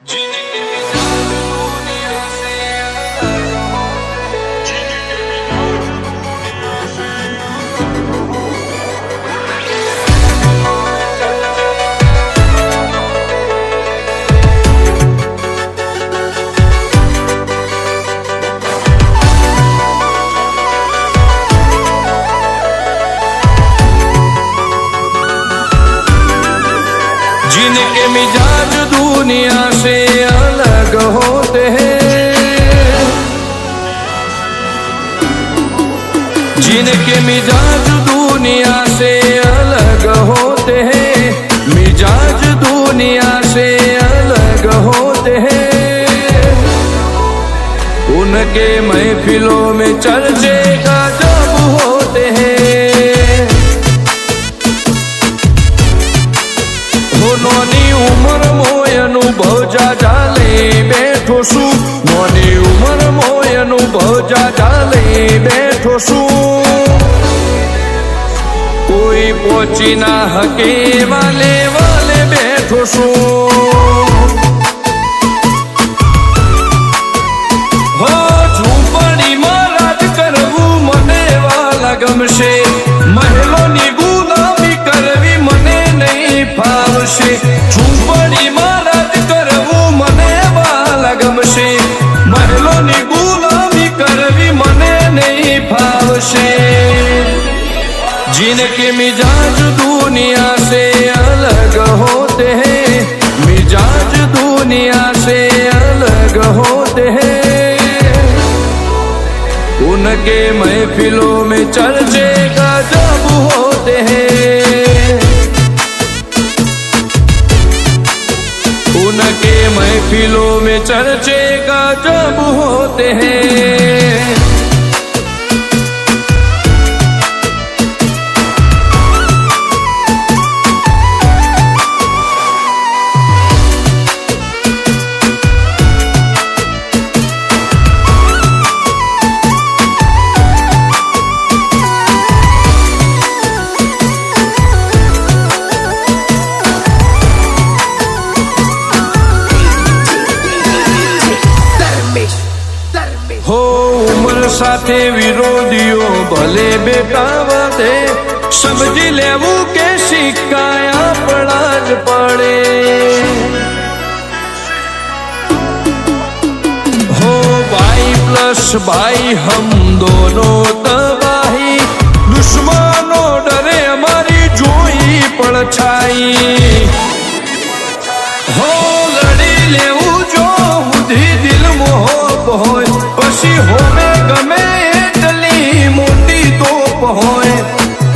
जिनके मिजाज दुनिया से अलग होते हैं, जिनके मिजाज दुनिया से अलग होते हैं, मिजाज दुनिया से अलग होते हैं, उनके महफिलों में चर्चे का जब होते हैं। नोनी उमर मोय अनुभव जाले बैठो शू, नोनी उमर मोय अनुभव जाले बैठो शू, कोई पहुंची ना हके वाले वाले बैठो शू। हो झूंपड़ी में राज करवू मने वाला गमशे, महलों नी गुलामी करवी मने नहीं फावशे, झूंपड़ी में राज करवू मने वाला गमशे, महलों नी गुलामी करवी मने नहीं फावशे। जिनके मिजाज दुनिया से अलग होते हैं, मिजाज दुनिया से अलग होते हैं, उनके महफिलों में चर्चे का जब होते हैं, उनके महफिलों में चर्चे का जब होते हैं। हो उम्र साथे विरोधियों भले बेटा दे, समझी लेवू के सिक्काया पड़ा ज पड़े। हो भाई प्लस भाई हम दोनों तबाही, दुश्मनों डरे हमारी जोई पड़छाई। हो लड़ी लेवू जो बुद्धि दिल मोह होय, पसी होवे गमे टली मोटी तोप होय,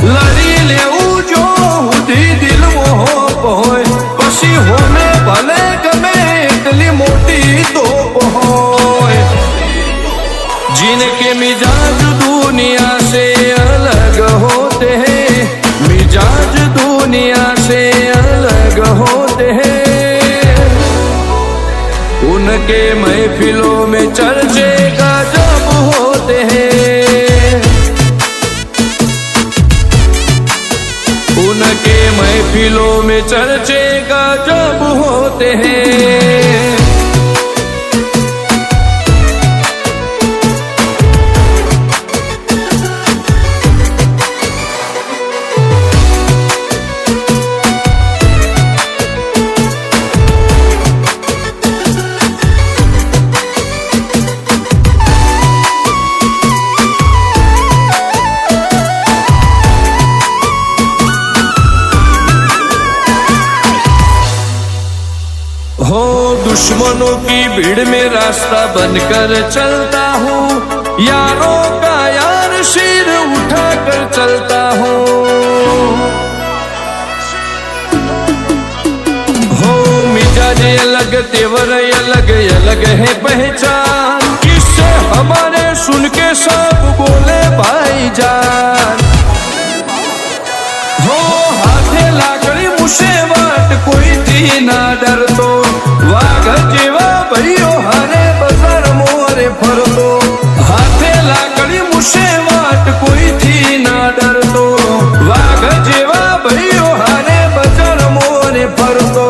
लड़ी लेऊ जो हुदी दिल मोह होय, पसी होवे भले गमे टली मोटी तोप होय। जिनके मिजाज दुनिया से अलग होते हैं, मिजाज दुनिया से अलग होते हैं, उनके महफिलों में चर्चे का जब होते हैं, उनके महफिलों में चर्चे का जब होते हैं। हो दुश्मनों की भीड़ में रास्ता बनकर चलता हूँ, यारों का यार सिर उठाकर चलता हूँ। हो मिजाज अलग तेवर अलग अलग है पहचान, किससे हमारे सुन के सब बोले भाईजान। हो हाथे लाकड़ी मुझे वाट कोई थी ना डर तो, वाघ जेवा भैयो हरे बजार मोरे फरतो, हाथे लाकड़ी मुझे वाट कोई थी ना डर तो, वाघ जेवा भैयो हरे बजार मोरे फरतो।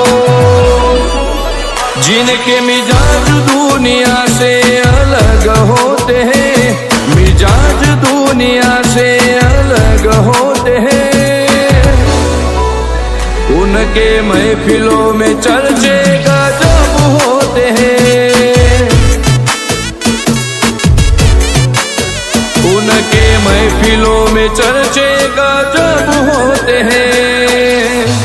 जिनके मिजाज दुनिया से अलग होते हैं, मिजाज दुनिया से अलग होते हैं, उनके महफिलों में चर्चे गजब होते हैं, उनके महफिलों में चर्चे गजब होते हैं।